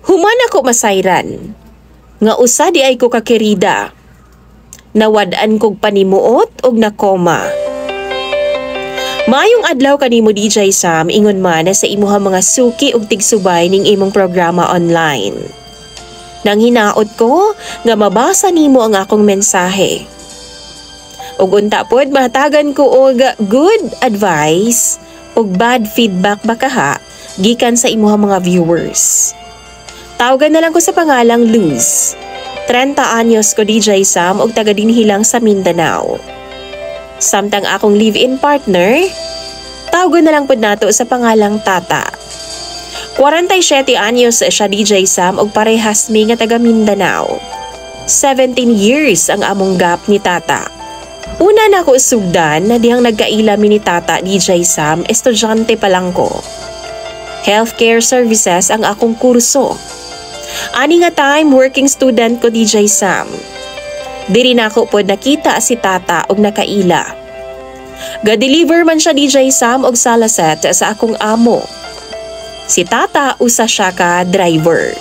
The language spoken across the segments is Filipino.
Human ako masayran. Nga usa di ay ko kakirida. Nawadaan kog panimuot og nakoma. Maayong adlaw kanimo DJ Sam, ingon man na sa imuha mga suki ug tigsubay ning imong programa online. Nang hinaot ko nga mabasa nimo ang akong mensahe. Ug unta pod mahatagan ko og good advice ug bad feedback bakaha gikan sa imuha mga viewers. Tawagan na lang ko sa pangalang Luz. 30 anyos ko DJ Sam ug taga dinhilang sa Mindanao. Samtang akong live-in partner, tawagan na lang pod nato sa pangalang Tata. 47 anyos siya DJ Sam ug parehas mi nga taga Mindanao. 17 years ang among gap ni Tata. Una na ako sugdan na dihang nagkaila mi ni Tata DJ Sam, estudyante pa lang ko. Healthcare services ang akong kurso. Ani nga time working student ko DJ Sam. Diri na ako pod nakita si Tata og nakaila. Ga-deliver man siya DJ Sam og salaset sa akong amo. Si Tata usa siya ka driver.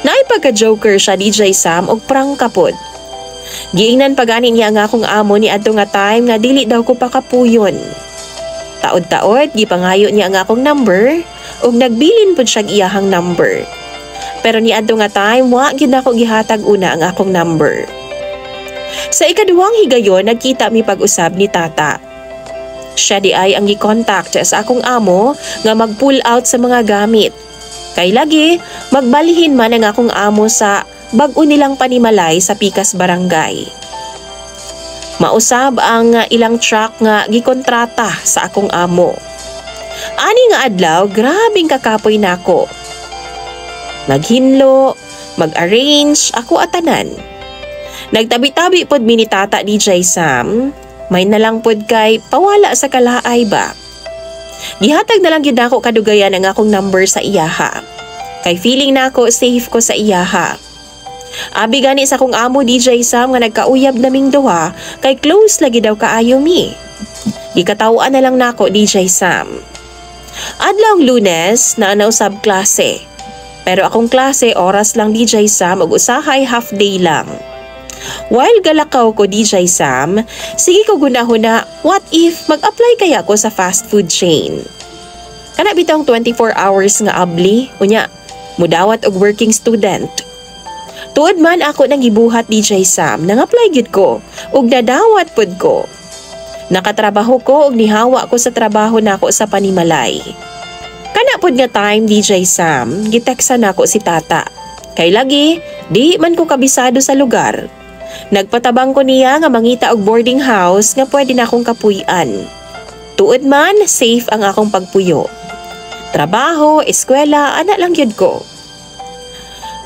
Naipagka-joker siya DJ Sam og prangka pod. Giingnan pagani niya ang akong amo ni adto nga time nga dili daw ko pakapuyon. Taod-taod gipangayo niya ang akong number ug nagbilin pod siya iyahang number. Pero ni adto nga time wa gyud nako gihatag una ang akong number. Sa ikaduhang higayon nagkita mi pag-usab ni Tata. Siya di ay ang gi-contact sa akong amo nga mag-pull out sa mga gamit. Kay lagi magbalihin man ang akong amo sa bag-o nilang panimalay sa Pikas Barangay. Mausab ang ilang truck nga gikontrata sa akong amo. Ani nga adlaw grabing kakapoy nako. Maghinlo, mag-arrange, ako atanan. Nagtabi-tabi pod mi ni Tata DJ Sam, may nalang pod kay pawala sa kalaay ba. Gihatag na lang gyud ako kadugayan ang akong number sa iyaha. Kay feeling nako safe ko sa iyaha. Abi gani sa akong amo DJ Sam nga nagkauyab naming duha, kay close lagi daw kaayo mi. Gikatawaan na lang nako DJ Sam. Adlawng Lunes na nausab klase. Pero akong klase oras lang DJ Sam ug usahay half day lang. While galakaw ko DJ Sam, sige ko gunahuna what if mag-apply kaya ko sa fast food chain. Kana bitong 24 hours nga abli, unya, mudawat og working student. Tuod man ako nang gibuhat DJ Sam, nang apply gyud ko ug nadawat pod ko. Nakatrabaho ko ug nihawa ko sa trabaho nako sa panimalay. Kana pod nga time DJ Sam, giteksan nako si Tata. Kay lagi, di man ko kabisado sa lugar. Nagpatabang ko niya nga mangita og boarding house nga pwede na akong kapuy-an. Tuod man, safe ang akong pagpuyo. Trabaho, eskwela, ana lang yun ko.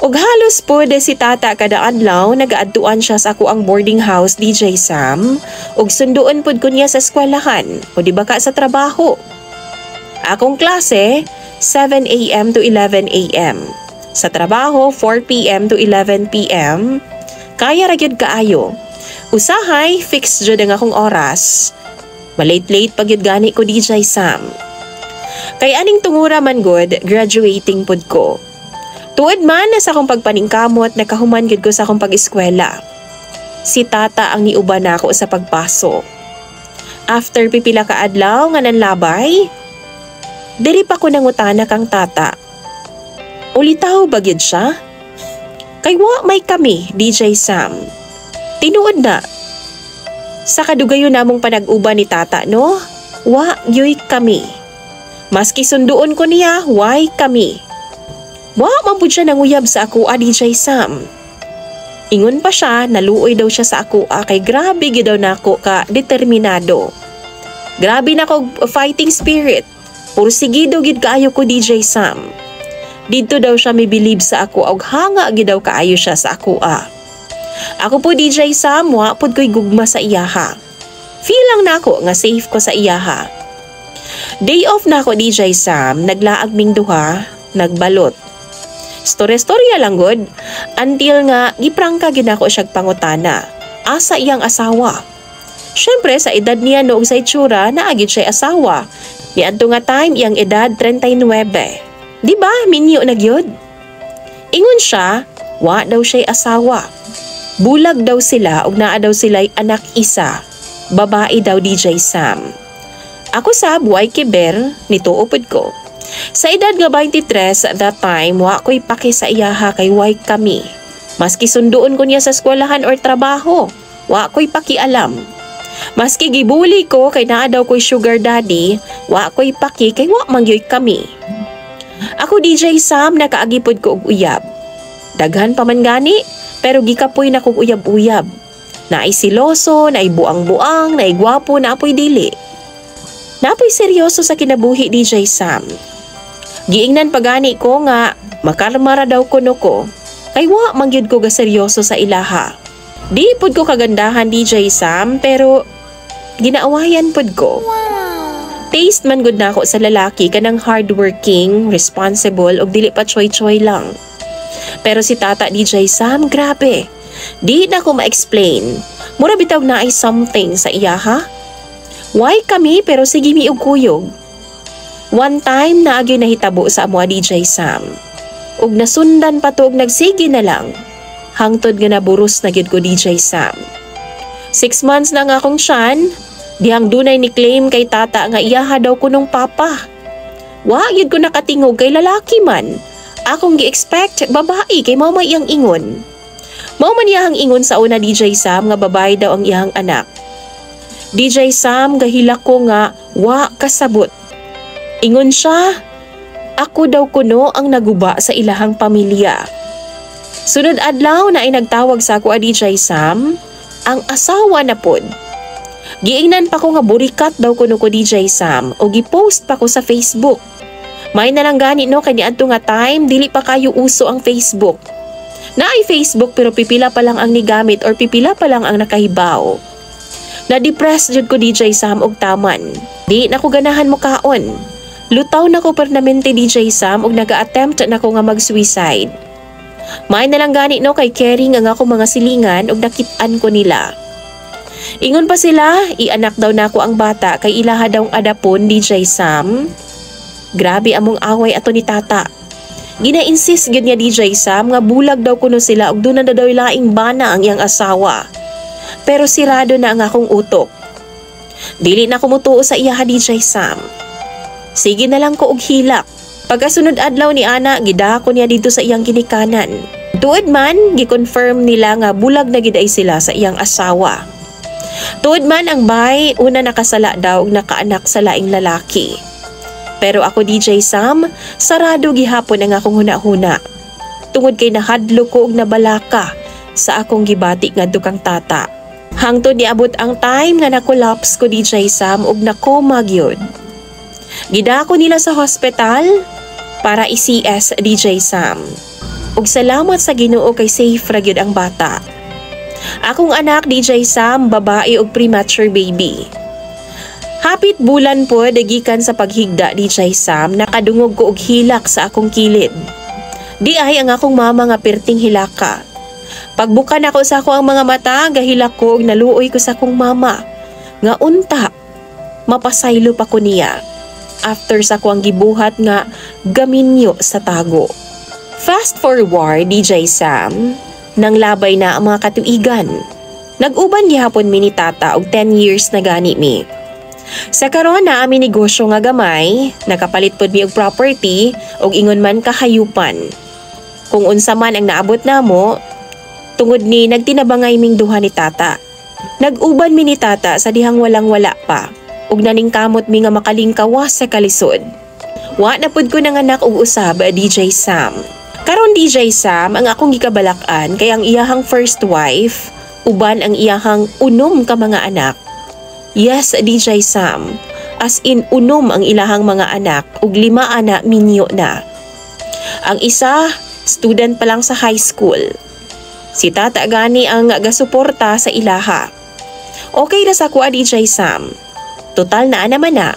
Og halos pod si Tata kada adlaw nagaadtuan siya sa ako ang boarding house DJ Sam og sunduon pod ko niya sa eskwelahan o di baka sa trabaho. Akong klase, 7 a.m. to 11 a.m. Sa trabaho, 4 p.m. to 11 p.m. Kaya ra gyud kaayo. Usahay, fixed jud ang akong oras. Malate-late pag yun gani ko DJ Sam. Kay aning tungura man good, graduating pod ko. Tuod man sa akong pagpaningkamot, nakahuman gyud ko sa akong pag-eskwela. Si Tata ang niuban nako sa pagpasok. After pipila ka adlaw nga nanlabay, diri pa ko nangutana kang Tata. Ulitaw ba gyud siya? Kay wa may kami, DJ Sam. Tinuod na. Sa kadugayon namong panag-uban ni Tata, no? Wa gyoy kami. Maski sunduon ko niya, why kami? Wa man pud siya nanguyab sa ako DJ Sam. Ingon pa siya, naluoy daw siya sa ako kay grabe gyud daw nako ka determinado. Grabe na ko fighting spirit. Pursigido gid kaayo ko DJ Sam. Dito daw siya may believe sa ako og hanga gid daw kaayo siya sa ako Ako po DJ Sam, wa pod ko'y gugma sa iyaha. Feel lang nako nga safe ko sa iyaha. Day off na ako DJ Sam, naglaag ming duha, nagbalot. Storya lang good, until nga giprangka gid ako siyag pangutana. Asa iyang asawa? Syempre sa edad niya noong sa itsura, naagid siya asawa. Niadto nga time iyang edad 39. Di ba minyo na gyud? Ingon siya, wa daw siya'y asawa. Bulag daw sila ug naa daw sila'y anak isa. Babae daw DJ Sam. Ako sab way kiber nituupod ko. Sa edad nga 23 at that time, wa ko'y paki sa iyaha kay way kami. Maski sunduon ko niya sa eskwelahan or trabaho, wa ko'y pakialam. Maski gibuli ko kay naa daw ko'y sugar daddy, wa ko'y paki kay wa mangyoy kami. Ako DJ Sam nakaagipod ko og uyab. Daghan pa man gani, pero gikapoy na kog uyab-uyab. Naay siloso, naay buang-buang, naay gwapo, naapoy dili. Naapoy seryoso sa kinabuhi DJ Sam. Giingnan pagani ko nga makarmara daw kuno ko, kay wa mangyud ko ga seryoso sa ilaha. Di pud ko kagandahan DJ Sam, pero ginaawayan pud ko. Taste man gud nako sa lalaki kanang hardworking, responsible ug dili pa choy-choy lang. Pero si tata DJ Sam, grabe. Di na ko ma-explain. Mura bitaw na ay something sa iya ha? Why kami pero sige mi og kuyog. One time na agyo nahitabo sa amwa DJ Sam. Ug nasundan pa to og nagsige na lang. Hangtod nga naburos na gyud ko DJ Sam. 6 months na nga akong tiyan, dihang dunay ni claim kay tata nga iyaha daw ko nung papa. Wa gyud ko nakatingog kay lalaki man. Akong gi-expect babae kay mao may iyang ingon. Mao man iyang ingon sa una DJ Sam nga babae daw ang iyang anak. DJ Sam gahilak ko nga wa kasabot. Ingon siya, ako daw kuno ang naguba sa ilahang pamilya. Sunod adlaw na ay nagtawag sa ako a DJ Sam, ang asawa na pod. Giingnan pa ko nga burikat daw kuno ko DJ Sam o gipost pa ko sa Facebook. May nalang gani no kay niadto nga time dili pa kayo uso ang Facebook. Naay Facebook pero pipila pa lang ang nigamit or pipila pa lang ang nakahibaw. Na-depressed jud ko DJ Sam og taman. Di na ko ganahan mo kaon. Lutaw na ko permanente DJ Sam ug naga-attempt na ko nga mag-suicide. May nalang gani no kay caring ang ako mga silingan ug nakit-an ko nila. Ingon pa sila, ianak daw nako ang bata kay ilaha daw adapon DJ Sam. Grabe among away ato ni tata. Gina-insist gyud niya DJ Sam nga bulag daw kuno sila ug doon na daw laing bana ang iyang asawa. Pero sirado na ang akong utok. Dili na ko mutuo sa iya DJ Sam. Sige na lang ko og hilak. Pagkasunod adlaw ni ana, gidako niya dito sa iyang ginikanan. Tuod man, gikonfirm nila nga bulag na giday sila sa iyang asawa. Tuod man ang bay, una nakasala daw ug nakaanak sa laing lalaki. Pero ako DJ Sam, sarado gihapon ang akong huna-huna. Tungod kay nahadlo ko og nabalaka sa akong gibati ngadto kang tata. Hangtod niabot ang time nga na-collapse ko DJ Sam ug nakoma gyud. Gidako nila sa hospital para i-CS DJ Sam. Ug salamat sa Ginoo kay safe ra gyud ang bata. Akong anak DJ Sam, babae ug premature baby. Hapit bulan po dagikan sa paghigda DJ Sam, nakadungog ko og hilak sa akong kilid. Di ay ang akong mama nga perting hilaka. Pagbukan ako sa ako ang mga mata, gahilak ko ug naluoy ko sa akong mama. Nga unta, mapasaylo pa ko niya. After sa ko ang gibuhat nga gaminyo sa tago. Fast forward DJ Sam, nang labay na ang mga katuigan. Nag-uban gihapon mi ni tata og 10 years na gani mi. Sa karon na ami negosyo nga gamay, nakapalit pod mi og property og ingon man kahayupan. Kung unsa man ang naabot namo, tungod ni nagtinabangay ming duha ni tata. Nag-uban mi ni tata sa dihang walang-wala pa ug naningkamot mi nga makalingkawas sa kalisod. Wa na pud ko nanganak og usab DJ Sam. Karon DJ Sam ang akong gikabalakan kay ang iyahang first wife uban ang iyahang unom ka mga anak. Yes, DJ Sam. As in unom ang ilahang mga anak ug 5 ana minyo na. Ang isa, student pa lang sa high school. Si tata gani ang gasuporta sa ilaha. Okay na sa kuha DJ Sam. Total na naman na.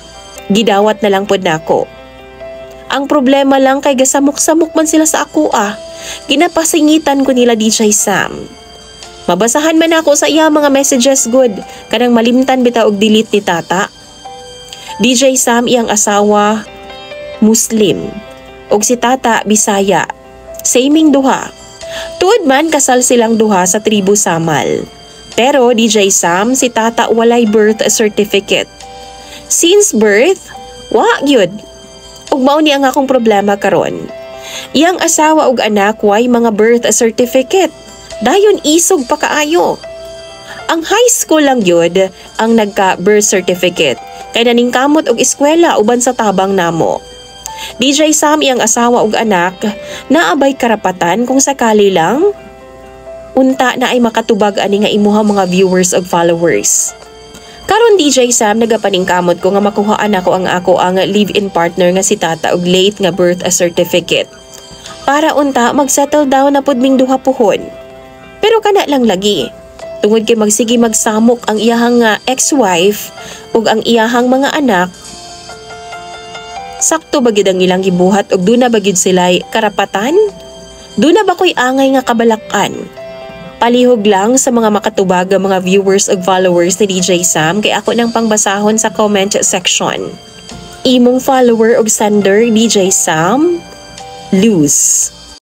Gidawat na lang pod nako. Ang problema lang kay gasamok-samok man sila sa ako Ginapasingitan ko nila DJ Sam. Mabasahan man ako sa iya mga messages good, kanang malimtan bitaw og delete ni tata. DJ Sam iyang asawa, Muslim. Og si tata, Bisaya. Saming duha. Tuod man kasal silang duha sa tribu Samal. Pero DJ Sam si tata walay birth certificate. Since birth, wa gyud. Ug mao ni ang akong problema karon. Iyang asawa ug anak way mga birth certificate. Dayon isog pa kaayo. Ang high school lang yun ang nagka-birth certificate. Kaya naningkamot og eskwela uban sa tabang namo. DJ Sam iyang asawa ug anak naabay karapatan kung sakali lang unta na ay makatubag ani nga imuha mga viewers ug followers. Karon DJ Sam nagapaningkamot ko nga makuhaan ako ang live-in partner nga si tata og late nga birth certificate. Para unta mag-settle down na pud ming duha puhon. Pero kana lang lagi. Tungod kay magsige magsamok ang iyahang ex-wife ug ang iyahang mga anak. Sakto ba gid ang ilang gibuhat ug duna ba gid sila'y karapatan? Duna ba ko'y angay nga kabalakan? Palihog lang sa mga makatubag nga mga viewers ug followers ni DJ Sam kay ako nang pangbasahon sa comment section. Imong follower ug sender DJ Sam, Luz.